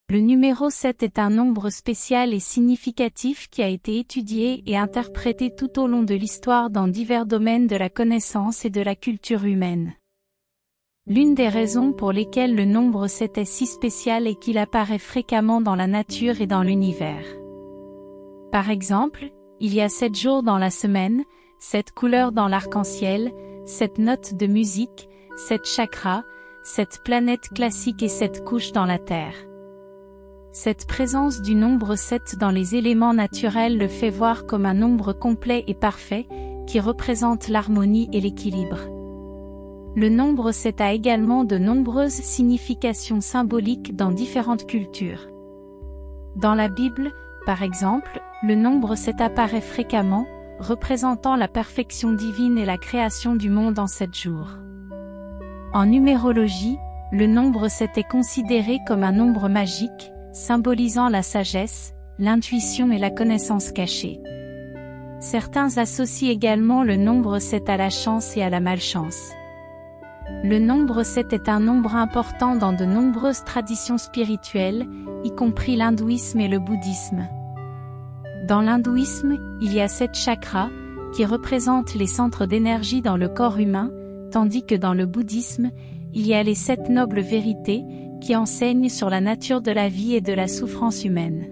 Le numéro 7 est un nombre spécial et significatif qui a été étudié et interprété tout au long de l'histoire dans divers domaines de la connaissance et de la culture humaine. L'une des raisons pour lesquelles le nombre 7 est si spécial est qu'il apparaît fréquemment dans la nature et dans l'univers. Par exemple, il y a 7 jours dans la semaine, 7 couleurs dans l'arc-en-ciel, 7 notes de musique, 7 chakras, 7 planètes classiques et 7 couches dans la Terre. Cette présence du nombre 7 dans les éléments naturels le fait voir comme un nombre complet et parfait, qui représente l'harmonie et l'équilibre. Le nombre 7 a également de nombreuses significations symboliques dans différentes cultures. Dans la Bible, par exemple, le nombre 7 apparaît fréquemment, représentant la perfection divine et la création du monde en 7 jours. En numérologie, le nombre 7 est considéré comme un nombre magique, symbolisant la sagesse, l'intuition et la connaissance cachée. Certains associent également le nombre 7 à la chance et à la malchance. Le nombre 7 est un nombre important dans de nombreuses traditions spirituelles, y compris l'hindouisme et le bouddhisme. Dans l'hindouisme, il y a 7 chakras, qui représentent les centres d'énergie dans le corps humain, tandis que dans le bouddhisme, il y a les 7 nobles vérités, qui enseignent sur la nature de la vie et de la souffrance humaine.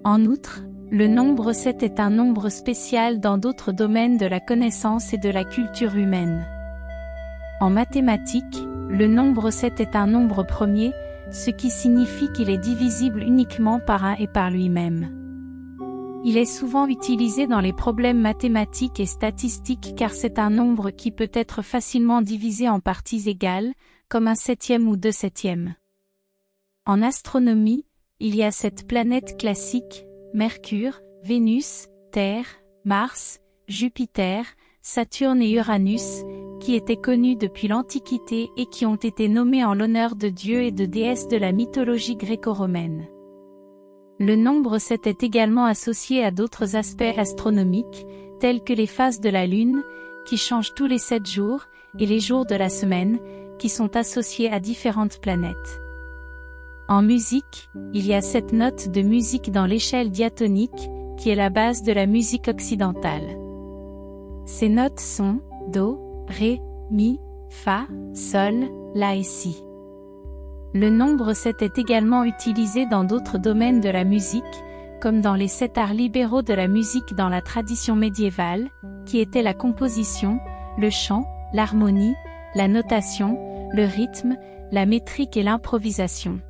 En outre, le nombre 7 est un nombre spécial dans d'autres domaines de la connaissance et de la culture humaine. En mathématiques, le nombre 7 est un nombre premier, ce qui signifie qu'il est divisible uniquement par 1 et par lui-même. Il est souvent utilisé dans les problèmes mathématiques et statistiques car c'est un nombre qui peut être facilement divisé en parties égales, comme un septième ou 2 septièmes. En astronomie, il y a 7 planètes classiques, Mercure, Vénus, Terre, Mars, Jupiter, Saturne et Uranus, qui étaient connus depuis l'Antiquité et qui ont été nommés en l'honneur de dieux et de déesses de la mythologie gréco-romaine. Le nombre 7 est également associé à d'autres aspects astronomiques, tels que les phases de la Lune, qui changent tous les 7 jours, et les jours de la semaine, qui sont associés à différentes planètes. En musique, il y a 7 notes de musique dans l'échelle diatonique, qui est la base de la musique occidentale. Ces notes sont Do, Ré, Mi, Fa, Sol, La et Si. Le nombre 7 est également utilisé dans d'autres domaines de la musique, comme dans les 7 arts libéraux de la musique dans la tradition médiévale, qui étaient la composition, le chant, l'harmonie, la notation, le rythme, la métrique et l'improvisation.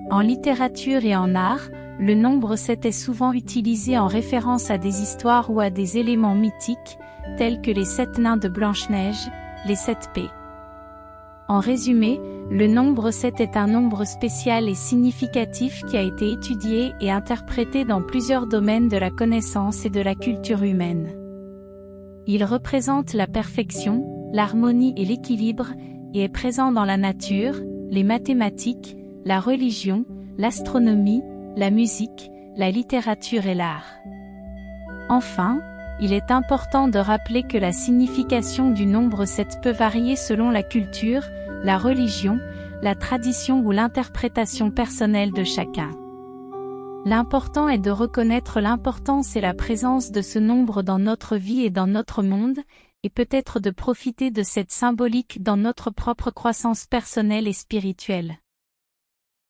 En littérature et en art, le nombre 7 est souvent utilisé en référence à des histoires ou à des éléments mythiques, tels que les 7 nains de Blanche-Neige, les 7 P. En résumé, le nombre 7 est un nombre spécial et significatif qui a été étudié et interprété dans plusieurs domaines de la connaissance et de la culture humaine. Il représente la perfection, l'harmonie et l'équilibre, et est présent dans la nature, les mathématiques, la religion, l'astronomie, la musique, la littérature et l'art. Enfin, il est important de rappeler que la signification du nombre 7 peut varier selon la culture, la religion, la tradition ou l'interprétation personnelle de chacun. L'important est de reconnaître l'importance et la présence de ce nombre dans notre vie et dans notre monde, et peut-être de profiter de cette symbolique dans notre propre croissance personnelle et spirituelle.